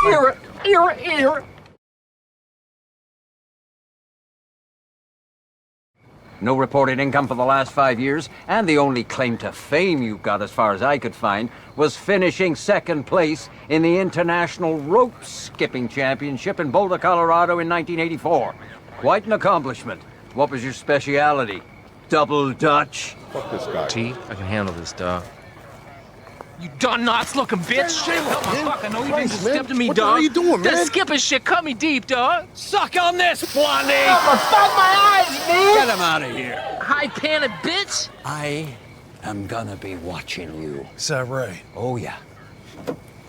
Ear. No reported income for the last 5 years, and the only claim to fame you got, as far as I could find, was finishing second place in the International Rope Skipping Championship in Boulder, Colorado in 1984. Quite an accomplishment. What was your speciality? Double Dutch? Fuck this guy. T, I can handle this, dog. You darn nuts looking bitch! Fuck, I know you didn't step to me, what dog. What are you doing, man? That skipping shit cut me deep, dog. Suck on this, Blondie! Fuck my eyes, man! Get him out of here. High panted bitch! I am gonna be watching you. Is that right? Oh, yeah.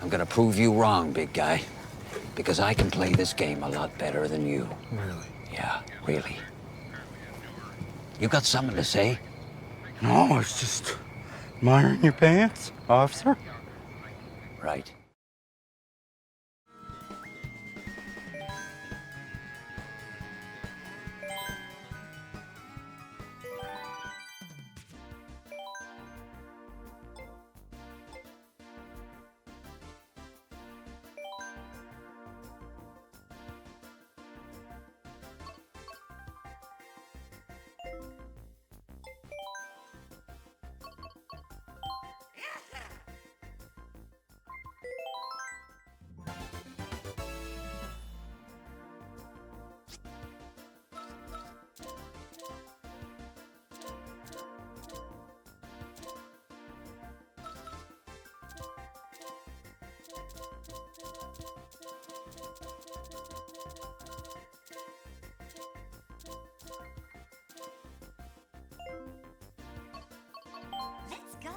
I'm gonna prove you wrong, big guy. Because I can play this game a lot better than you. Really? Yeah, really. You got something to say? No, it's just admiring your pants, officer. Right. Let's go!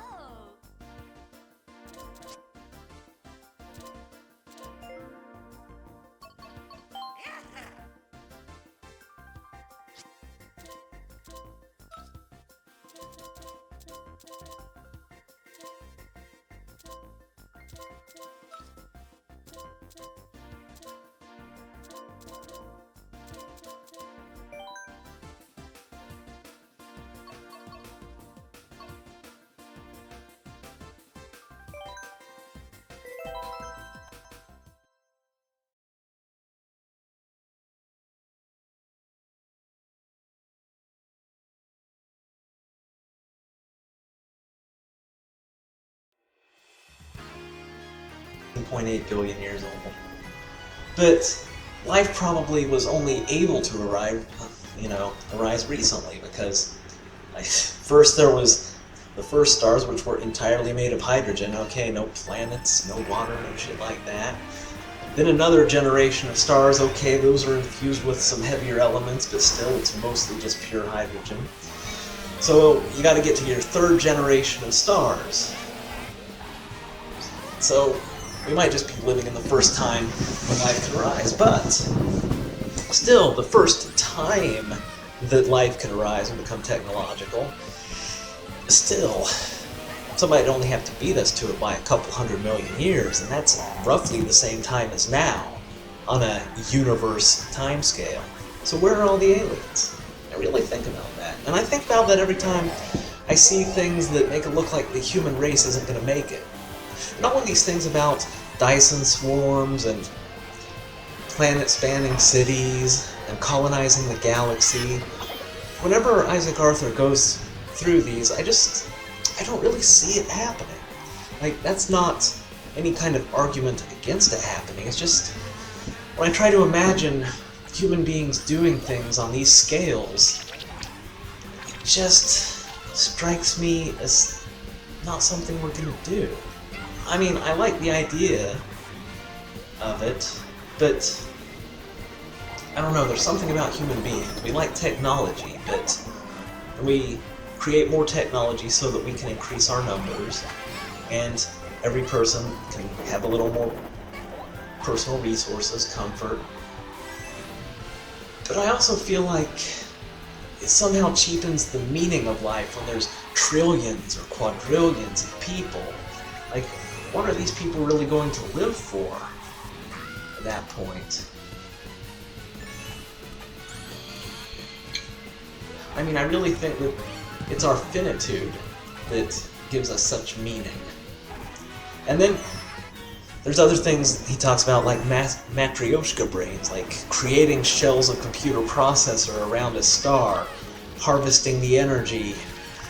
.8 billion years old. But life probably was only able to arise recently because first there was the first stars, which were entirely made of hydrogen. Okay, no planets, no water, no shit like that. Then another generation of stars, okay, those are infused with some heavier elements, but still it's mostly just pure hydrogen. So you got to get to your third generation of stars. So we might just be living in the first time when life can arise, but still, the first time that life can arise and become technological, still, somebody'd only have to beat us to it by a couple 100 million years, and that's roughly the same time as now, on a universe timescale. So where are all the aliens? I really think about that. And I think about that every time I see things that make it look like the human race isn't going to make it. Not all these things about Dyson swarms and planet-spanning cities and colonizing the galaxy. Whenever Isaac Arthur goes through these, I don't really see it happening. Like, that's not any kind of argument against it happening. It's just, when I try to imagine human beings doing things on these scales, it just strikes me as not something we're gonna do. I mean, I like the idea of it, but I don't know, there's something about human beings. We like technology, but we create more technology so that we can increase our numbers, and every person can have a little more personal resources, comfort. But I also feel like it somehow cheapens the meaning of life when there's trillions or quadrillions of people. Like, what are these people really going to live for at that point? I mean, I really think that it's our finitude that gives us such meaning. And then There's other things he talks about, like matryoshka brains, like creating shells of computer processor around a star, harvesting the energy,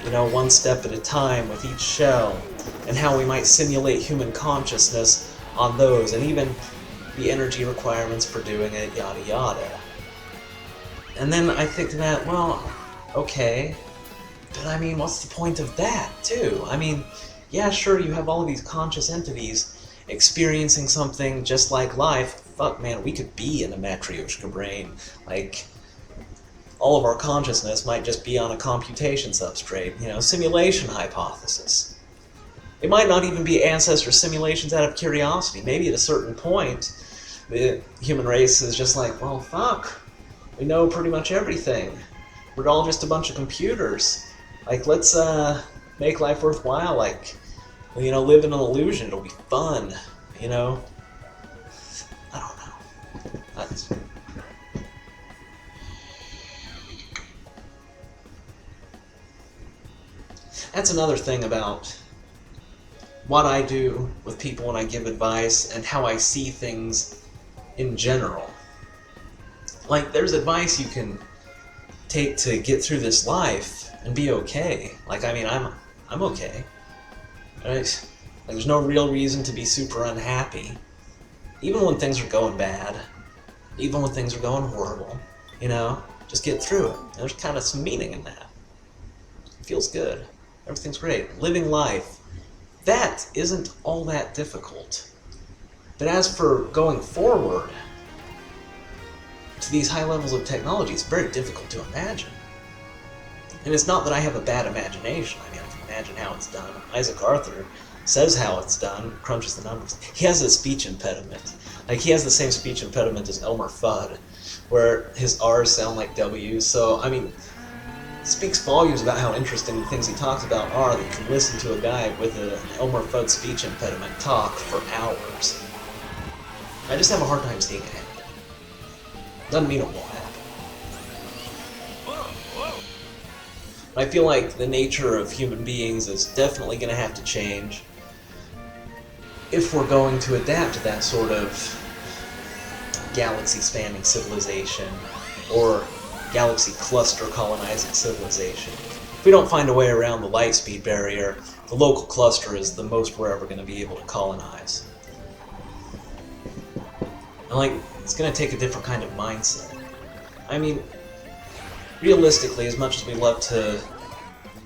you know, one step at a time with each shell, and how we might simulate human consciousness on those, and even the energy requirements for doing it, yada yada. And then I think that, well, okay, but I mean, what's the point of that, too? I mean, yeah, sure, you have all of these conscious entities experiencing something just like life. Fuck, man, we could be in a matryoshka brain. Like, all of our consciousness might just be on a computation substrate, you know, simulation hypothesis. It might not even be ancestor simulations out of curiosity. Maybe at a certain point, the human race is just like, well, fuck, we know pretty much everything. We're all just a bunch of computers. Like, let's make life worthwhile, like, you know, live in an illusion. It'll be fun, you know? I don't know. That's another thing about what I do with people when I give advice and how I see things in general. Like, there's advice you can take to get through this life and be okay. Like, I mean, I'm okay. Right? Like, there's no real reason to be super unhappy. Even when things are going bad. Even when things are going horrible. You know? Just get through it. And there's kind of some meaning in that. It feels good. Everything's great. Living life. That isn't all that difficult. But as for going forward to these high levels of technology, it's very difficult to imagine. And it's not that I have a bad imagination. I mean, I can imagine how it's done. Isaac Arthur says how it's done, crunches the numbers. He has a speech impediment. Like, he has the same speech impediment as Elmer Fudd, where his R's sound like W's. So, I mean, it speaks volumes about how interesting the things he talks about are, that you can listen to a guy with an Elmer Fudd speech impediment talk for hours. I just have a hard time seeing it happen. Doesn't mean it won't happen. I feel like the nature of human beings is definitely going to have to change if we're going to adapt to that sort of galaxy-spanning civilization or galaxy cluster colonizing civilization. If we don't find a way around the light speed barrier, the local cluster is the most we're ever going to be able to colonize. And like, it's going to take a different kind of mindset. I mean, realistically, as much as we love to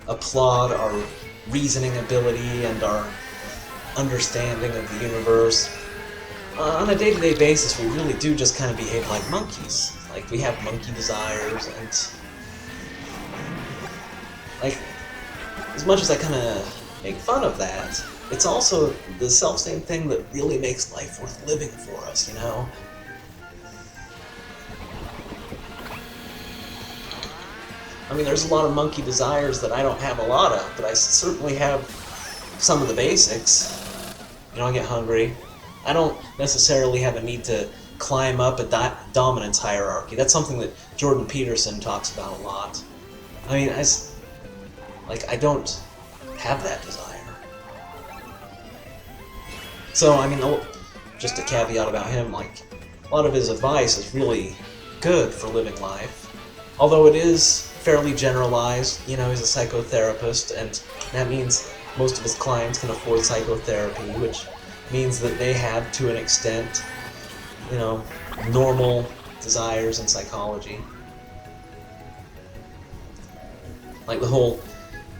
applaud our reasoning ability and our understanding of the universe, on a day-to-day basis, we really do just kind of behave like monkeys. Like, we have monkey desires, and like, as much as I kind of make fun of that, it's also the self-same thing that really makes life worth living for us, you know? I mean, there's a lot of monkey desires that I don't have a lot of, but I certainly have some of the basics. You know, I get hungry. I don't necessarily have a need to climb up a dominance hierarchy. That's something that Jordan Peterson talks about a lot. I mean, I don't have that desire. So, I mean, just a caveat about him, like, a lot of his advice is really good for living life. Although it is fairly generalized, you know, he's a psychotherapist, and that means most of his clients can afford psychotherapy, which means that they have, to an extent, you know, normal desires in psychology. Like the whole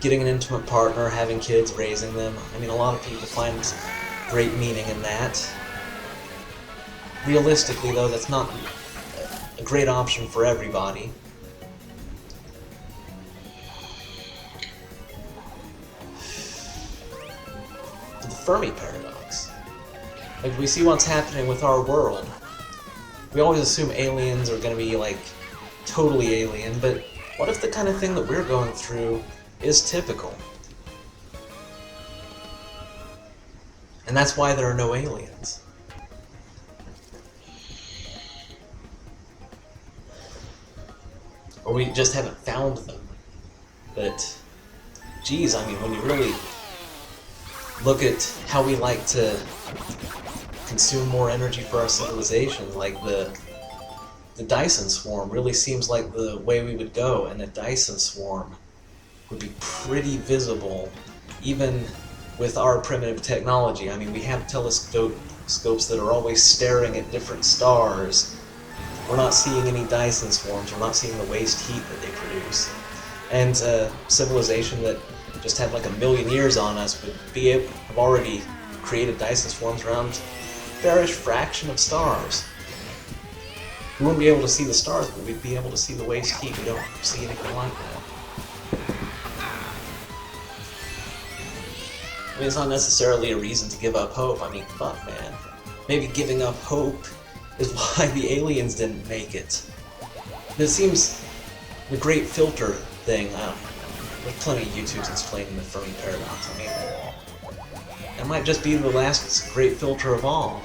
getting an intimate partner, having kids, raising them. I mean, a lot of people find great meaning in that. Realistically, though, that's not a great option for everybody. The Fermi paradox. Like, we see what's happening with our world. We always assume aliens are going to be, like, totally alien, but what if the kind of thing that we're going through is typical? And that's why there are no aliens. Or we just haven't found them. But, geez, I mean, when you really look at how we like to consume more energy for our civilization. Like the Dyson swarm really seems like the way we would go, and a Dyson swarm would be pretty visible even with our primitive technology. I mean, we have telescopes that are always staring at different stars. We're not seeing any Dyson swarms, we're not seeing the waste heat that they produce. And a civilization that just had like 1 million years on us would have already created Dyson swarms around a fairish fraction of stars. We wouldn't be able to see the stars, but we'd be able to see the waste heat. We don't see anything like that. I mean, it's not necessarily a reason to give up hope. I mean, fuck, man. Maybe giving up hope is why the aliens didn't make it. It seems the great filter thing, I don't know. There's plenty of YouTubes explaining the Fermi paradox. I mean, it might just be the last great filter of all.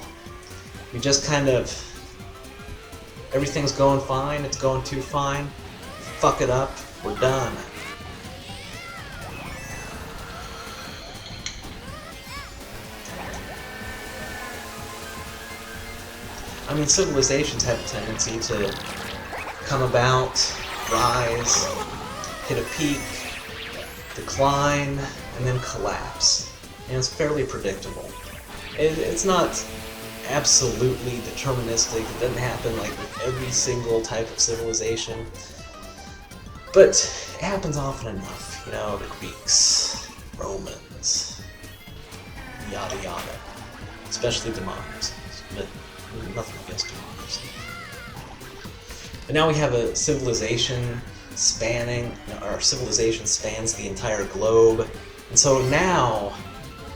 We just kind of... everything's going fine, it's going too fine. Fuck it up, we're done. I mean, civilizations have a tendency to come about, rise, hit a peak, decline, and then collapse. And it's fairly predictable. It's not absolutely deterministic. It doesn't happen like with every single type of civilization. But it happens often enough. You know, the Greeks, Romans, yada yada. Especially democracies. But nothing against democracy. But now we have a civilization spanning, our civilization spans the entire globe. And so now,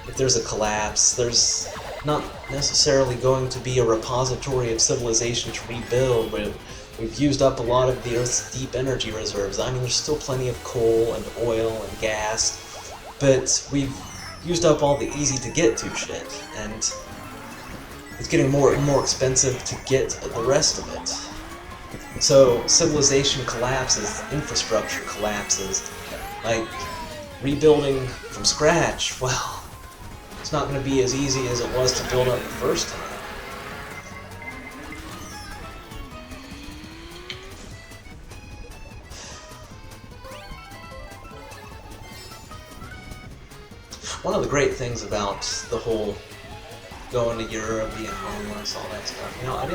if there's a collapse, there's not necessarily going to be a repository of civilization to rebuild. We've used up a lot of the Earth's deep energy reserves. I mean, there's still plenty of coal and oil and gas, but we've used up all the easy-to-get-to shit, and it's getting more and more expensive to get the rest of it. So civilization collapses, infrastructure collapses. Like, rebuilding from scratch, well, it's not going to be as easy as it was to build up the first time. One of the great things about the whole going to Europe, being homeless, all that stuff, you know, I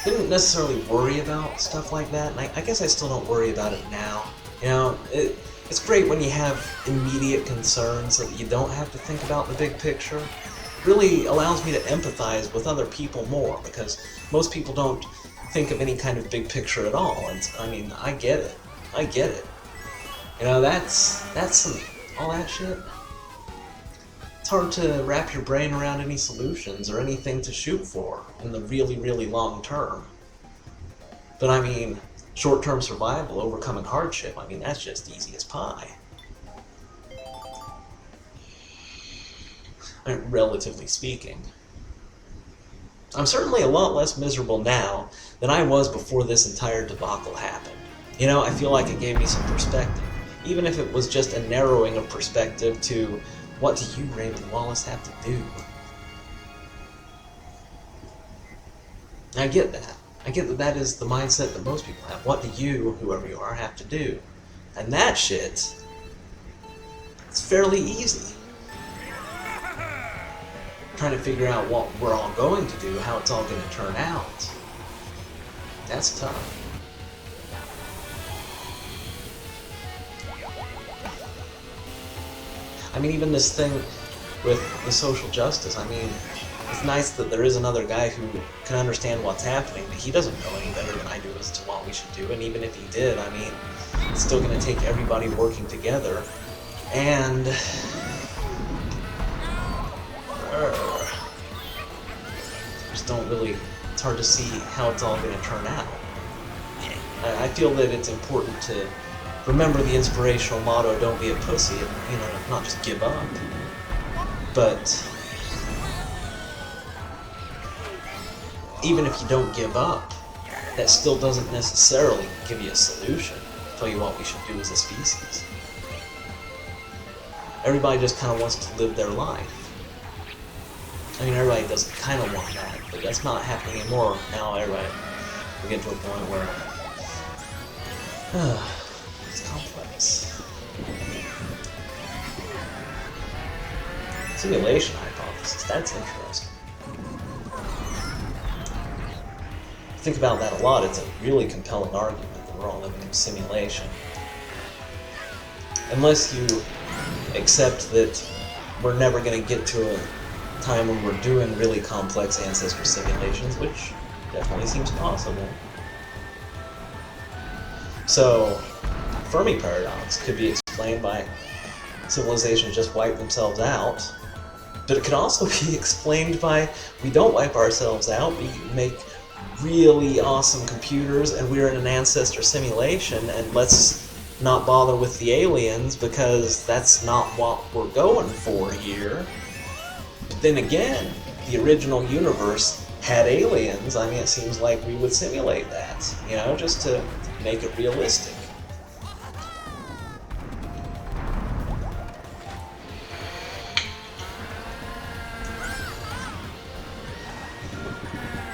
didn't necessarily worry about stuff like that, and I guess I still don't worry about it now. You know, it's great when you have immediate concerns so that you don't have to think about the big picture. It really allows me to empathize with other people more, because most people don't think of any kind of big picture at all, and I mean, I get it. I get it. You know, that's some, all that shit. It's hard to wrap your brain around any solutions or anything to shoot for in the really, really long term. But I mean, short-term survival, overcoming hardship, I mean, that's just easy as pie. I mean, relatively speaking. I'm certainly a lot less miserable now than I was before this entire debacle happened. You know, I feel like it gave me some perspective. Even if it was just a narrowing of perspective to, what do you, Raymond Wallace, have to do? I get that. I get that is the mindset that most people have. What do you, whoever you are, have to do? And that shit, it's fairly easy. Trying to figure out what we're all going to do, how it's all going to turn out. That's tough. I mean, even this thing with the social justice, I mean, it's nice that there is another guy who can understand what's happening, but he doesn't know any better than I do as to what we should do, and even if he did, I mean, it's still going to take everybody working together, and... just don't really... it's hard to see how it's all going to turn out. I feel that it's important to remember the inspirational motto, don't be a pussy, and, you know, not just give up. But even if you don't give up, that still doesn't necessarily give you a solution. Tell you what we should do as a species. Everybody just kind of wants to live their life. I mean, everybody doesn't kind of want that, but that's not happening anymore. Now everybody, we get to a point where it's complex. Simulation hypothesis, that's interesting. Think about that a lot. It's a really compelling argument that we're all living in a simulation. Unless you accept that we're never going to get to a time when we're doing really complex ancestor simulations, which definitely seems possible. So, Fermi paradox could be explained by civilizations just wipe themselves out, but it could also be explained by we don't wipe ourselves out, we make really awesome computers and we're in an ancestor simulation, and let's not bother with the aliens because that's not what we're going for here. But then again, the original universe had aliens. I mean, it seems like we would simulate that, you know, just to make it realistic.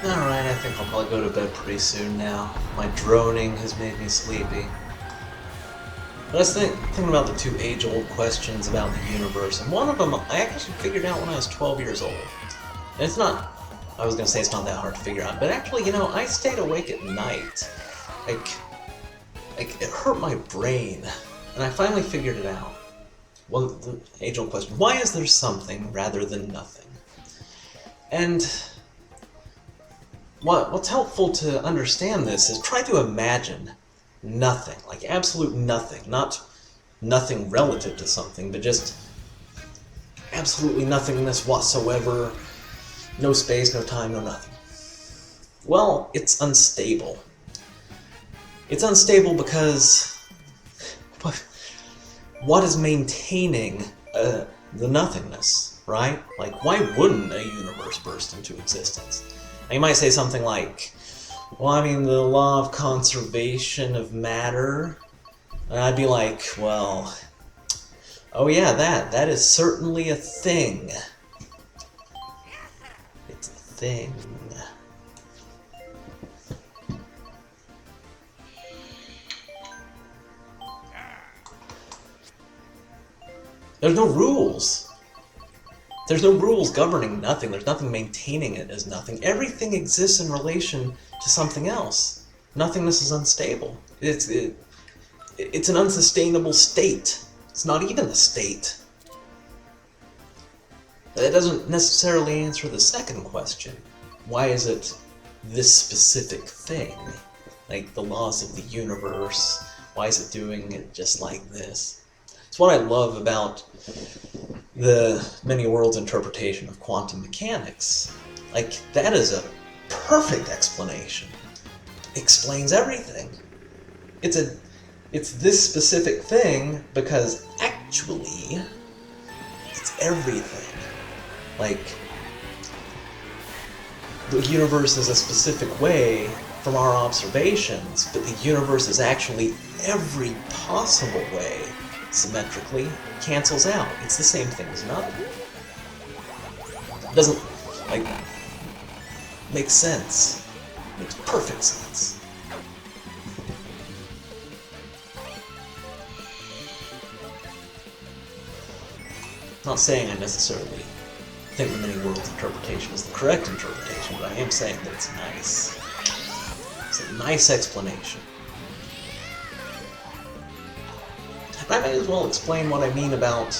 Alright, I think I'll probably go to bed pretty soon now. My droning has made me sleepy. But I was thinking about the two age-old questions about the universe, and one of them I actually figured out when I was 12 years old. And it's not, I was going to say it's not that hard to figure out, but actually, you know, I stayed awake at night. Like it hurt my brain, and I finally figured it out. Well, the age-old question, why is there something rather than nothing? And what's helpful to understand this is try to imagine nothing, like absolute nothing, not nothing relative to something, but just absolutely nothingness whatsoever, no space, no time, no nothing. Well, it's unstable. It's unstable because what is maintaining the nothingness, right? Like, why wouldn't a universe burst into existence? Now, you might say something like, well, I mean, the law of conservation of matter. And I'd be like, well, oh yeah, that is certainly a thing. It's a thing. There's no rules. There's no rules governing nothing. There's nothing maintaining it as nothing. Everything exists in relation to something else. Nothingness is unstable. It's an unsustainable state. It's not even a state. That doesn't necessarily answer the second question. Why is it this specific thing? Like the laws of the universe. Why is it doing it just like this? It's what I love about the many worlds interpretation of quantum mechanics. Like, that is a perfect explanation. It explains everything. It's this specific thing because actually it's everything. Like, the universe is a specific way from our observations, but the universe is actually every possible way. Symmetrically cancels out. It's the same thing as nothing. It doesn't, like, make sense. It makes perfect sense. I'm not saying I necessarily think the many worlds interpretation is the correct interpretation, but I am saying that it's nice. It's a nice explanation. I might as well explain what I mean about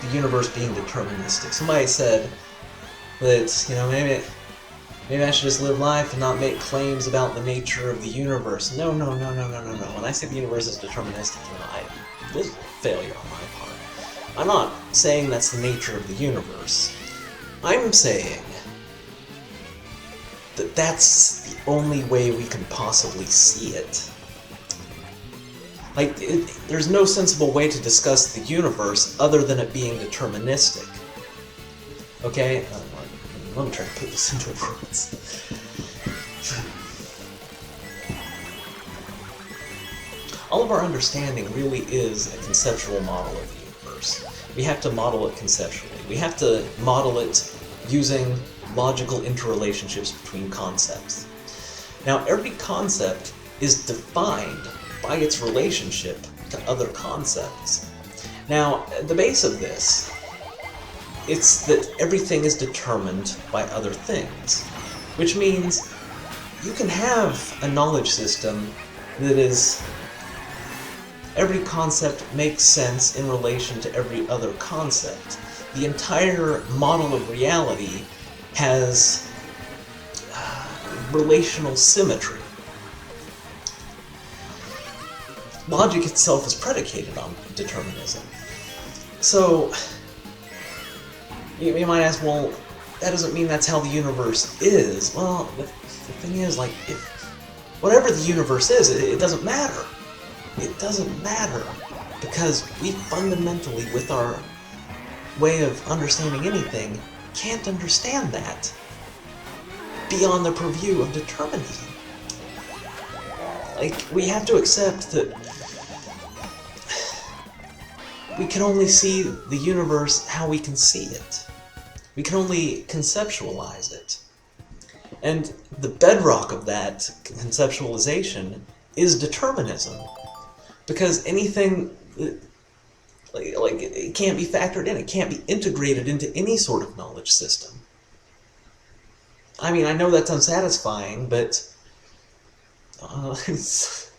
the universe being deterministic. Somebody said that, you know, maybe I should just live life and not make claims about the nature of the universe. No. When I say the universe is deterministic, you know, this is a failure on my part. I'm not saying that's the nature of the universe. I'm saying that that's the only way we can possibly see it. Like, there's no sensible way to discuss the universe other than it being deterministic. Okay? Let me try to put this into words. All of our understanding really is a conceptual model of the universe. We have to model it conceptually. We have to model it using logical interrelationships between concepts. Now, every concept is defined by its relationship to other concepts. Now, at the base of this, it's that everything is determined by other things, which means you can have a knowledge system that is every concept makes sense in relation to every other concept. The entire model of reality has relational symmetry. Logic itself is predicated on determinism. So, you might ask, well, that doesn't mean that's how the universe is. Well, the thing is, like, if whatever the universe is, it doesn't matter. It doesn't matter, because we fundamentally, with our way of understanding anything, can't understand that beyond the purview of determinism. Like, we have to accept that we can only see the universe how we can see it. We can only conceptualize it. And the bedrock of that conceptualization is determinism. Because anything, like it can't be factored in, it can't be integrated into any sort of knowledge system. I mean, I know that's unsatisfying, but it's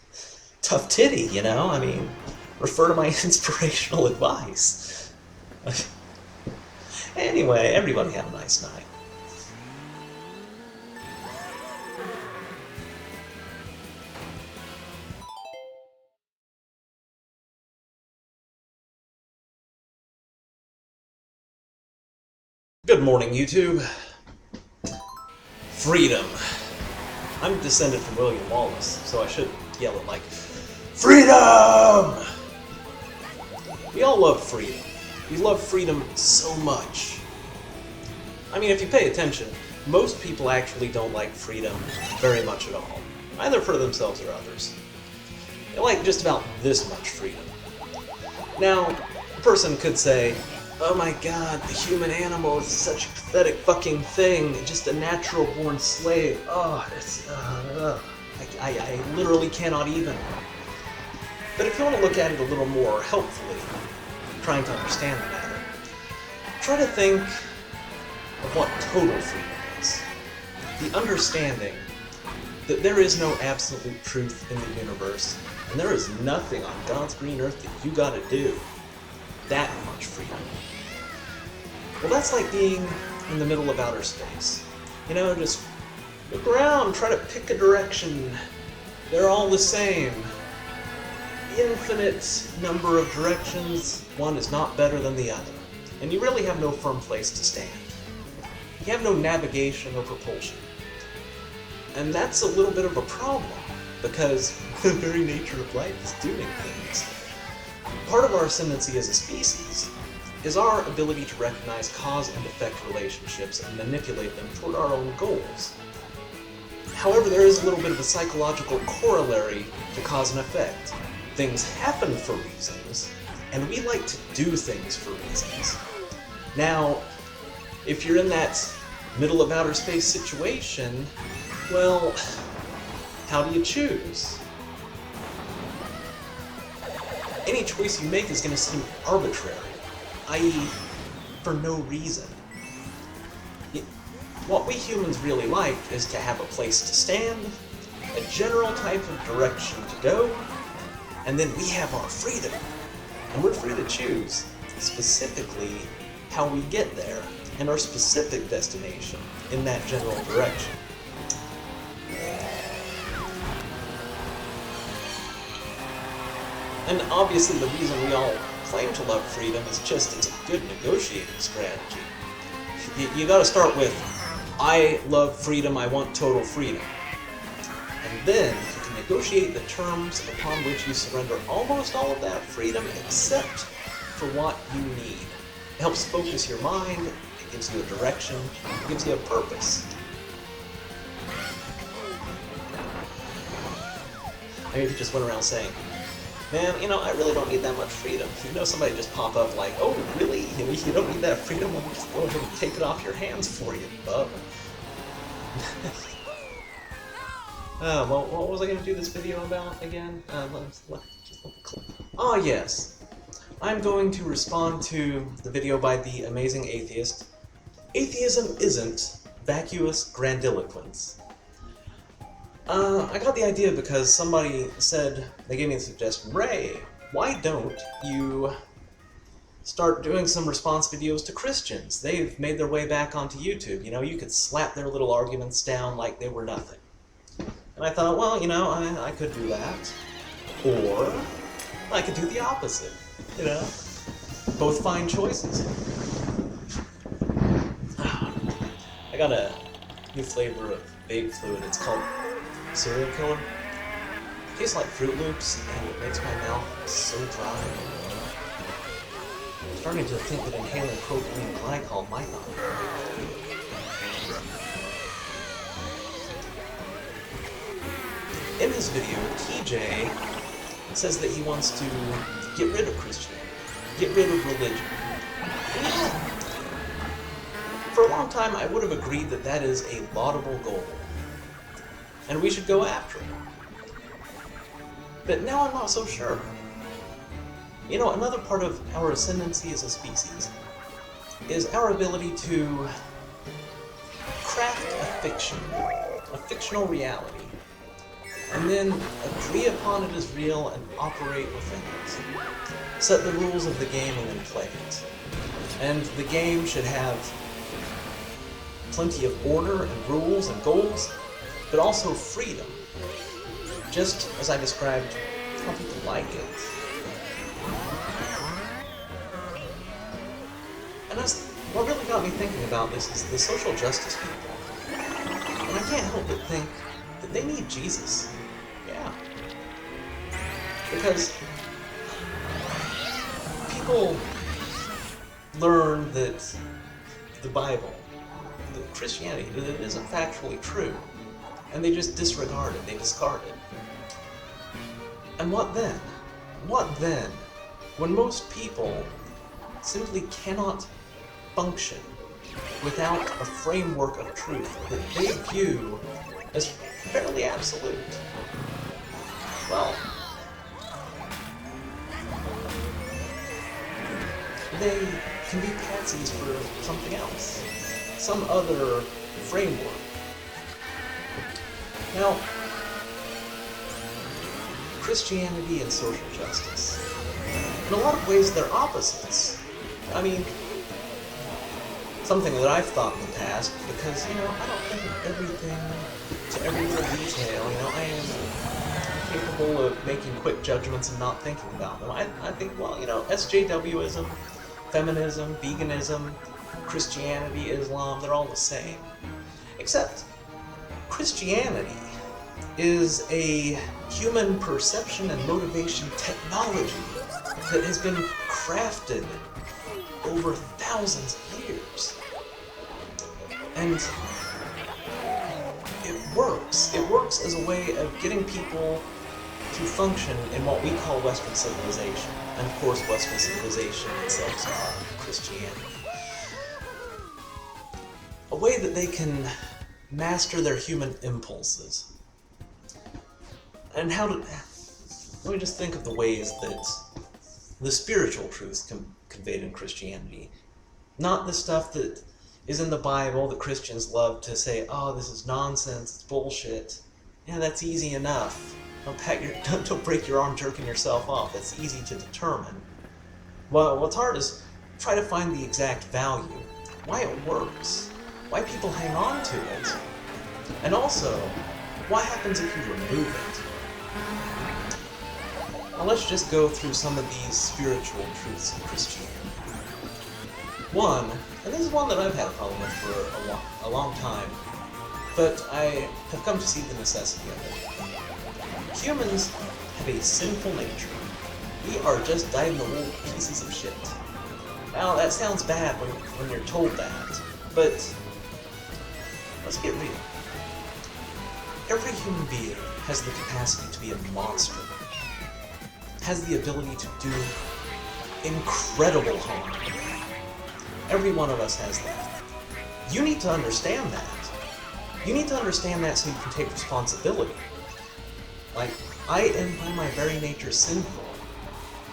tough titty, you know? I mean, refer to my inspirational advice. Anyway, everybody have a nice night. Good morning, YouTube. Freedom. I'm descended from William Wallace, so I should yell it like, freedom! We all love freedom. We love freedom so much. I mean, if you pay attention, most people actually don't like freedom very much at all, either for themselves or others. They like just about this much freedom. Now, a person could say, oh my god, the human animal is such a pathetic fucking thing, just a natural-born slave. Oh, it's, I literally cannot even. But if you want to look at it a little more helpfully, trying to understand the matter, try to think of what total freedom is. The understanding that there is no absolute truth in the universe, and there is nothing on God's green earth that you gotta do. That much freedom. Well, that's like being in the middle of outer space. You know, just look around, try to pick a direction. They're all the same. Infinite number of directions, one is not better than the other. And you really have no firm place to stand. You have no navigation or propulsion. And that's a little bit of a problem, because the very nature of life is doing things. Part of our ascendancy as a species is our ability to recognize cause and effect relationships and manipulate them toward our own goals. However, there is a little bit of a psychological corollary to cause and effect. Things happen for reasons, and we like to do things for reasons. Now, if you're in that middle of outer space situation, well, how do you choose? Any choice you make is going to seem arbitrary, i.e., for no reason. What we humans really like is to have a place to stand, a general type of direction to go, and then we have our freedom. And we're free to choose, specifically, how we get there, and our specific destination in that general direction. And obviously the reason we all claim to love freedom is just it's a good negotiating strategy. You gotta start with, I love freedom, I want total freedom. And then you can negotiate the terms upon which you surrender almost all of that freedom except for what you need. It helps focus your mind, it gives you a direction, it gives you a purpose. I mean, if you just went around saying, Man, you know, I really don't need that much freedom. You know, somebody just pop up like, oh, really? You don't need that freedom? We'll just go ahead and take it off your hands for you, bub. Well, what was I going to do this video about again? Ah, yes. I'm going to respond to the video by the amazing atheist. Atheism isn't vacuous grandiloquence. I got the idea because somebody said, they gave me the suggestion, Ray, why don't you start doing some response videos to Christians? They've made their way back onto YouTube. You know, you could slap their little arguments down like they were nothing. And I thought, well, you know, I could do that. Or I could do the opposite, you know? Both fine choices. I got a new flavor of vape fluid. It's called Serial Killer. It tastes like Fruit Loops, and it makes my mouth so dry. I'm starting to think that inhaling propylene glycol might not be good. In his video, TJ says that he wants to get rid of Christianity, get rid of religion. And you know, for a long time I would have agreed that that is a laudable goal, and we should go after it. But now I'm not so sure. You know, another part of our ascendancy as a species is our ability to craft a fictional reality, and then agree upon it as real and operate within it. Set the rules of the game and then play it. And the game should have plenty of order and rules and goals, but also freedom. Just as I described how people like it. And that's what really got me thinking about this is the social justice people. And I can't help but think that they need Jesus. Yeah. Because people learn that the Bible, that Christianity, that it isn't factually true. And they just disregard it, they discard it. And what then? What then? When most people simply cannot function without a framework of truth that they view as fairly absolute. Well, they can be patsies for something else, some other framework. Now, Christianity and social justice, in a lot of ways they're opposites. I mean, something that I've thought in the past, because, you know, I don't think of everything to every little detail. You know, I am capable of making quick judgments and not thinking about them. I think, well, you know, SJWism, feminism, veganism, Christianity, Islam, they're all the same. Except Christianity is a human perception and motivation technology that has been crafted over thousands of years. And it works. It works as a way of getting people to function in what we call Western civilization. And of course, Western civilization itself is Christianity. A way that they can master their human impulses. And let me just think of the ways that the spiritual truths conveyed in Christianity. Not the stuff that is in the Bible that Christians love to say, oh, this is nonsense, it's bullshit. Yeah, that's easy enough. Don't break your arm jerking yourself off. That's easy to determine. Well, what's hard is try to find the exact value, why it works, why people hang on to it, and also, what happens if you remove it? Now let's just go through some of these spiritual truths in Christianity. One, and this is one that I've had a problem with for a long time, but I have come to see the necessity of it. Humans have a sinful nature. We are just dyed-in-the-wool pieces of shit. Now that sounds bad when you're told that, but let's get real. Every human being has the capacity to be a monster. has the ability to do incredible harm. Every one of us has that. You need to understand that. You need to understand that so you can take responsibility. Like, I am by my very nature sinful,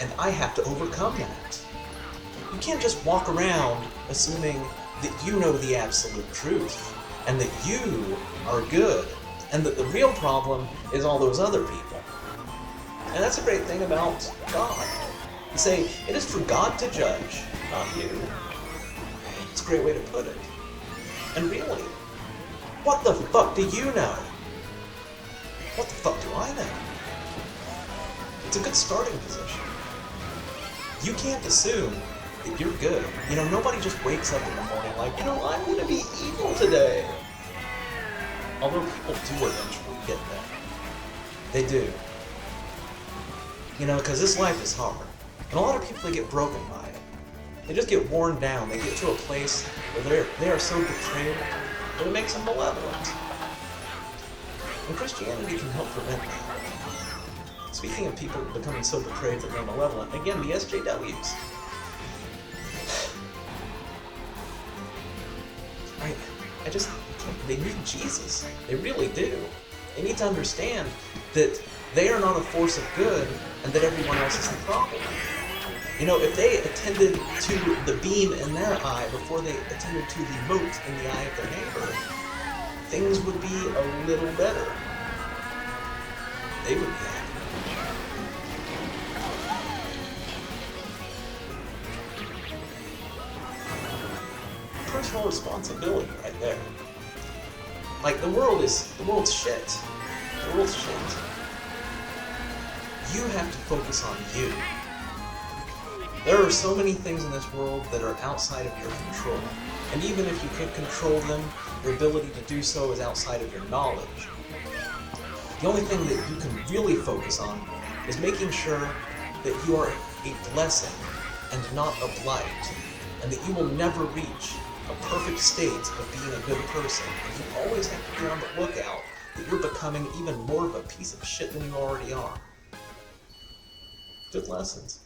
and I have to overcome that. You can't just walk around assuming that you know the absolute truth, and that you are good, and that the real problem is all those other people. And that's a great thing about God. You say, it is for God to judge, not you. It's a great way to put it. And really, what the fuck do you know? What the fuck do I know? It's a good starting position. You can't assume that you're good. You know, nobody just wakes up in the morning like, you know, I'm gonna be evil today. Although people do eventually get there. They do. You know, because this life is hard. And a lot of people, they get broken by it. They just get worn down. They get to a place where they are so betrayed that it makes them malevolent. And Christianity can help prevent that. Speaking of people becoming so betrayed that they're malevolent, again, the SJWs. They need Jesus. They really do. They need to understand that they are not a force of good and that everyone else is the problem. You know, if they attended to the beam in their eye before they attended to the mote in the eye of their neighbor, things would be a little better. They would be happy. Personal responsibility right there. Like, the world's shit. The world's shit. You have to focus on you. There are so many things in this world that are outside of your control. And even if you could control them, your ability to do so is outside of your knowledge. The only thing that you can really focus on is making sure that you are a blessing and not a blight, and that you will never reach a perfect state of being a good person. And you always have to be on the lookout that you're becoming even more of a piece of shit than you already are. Good lessons.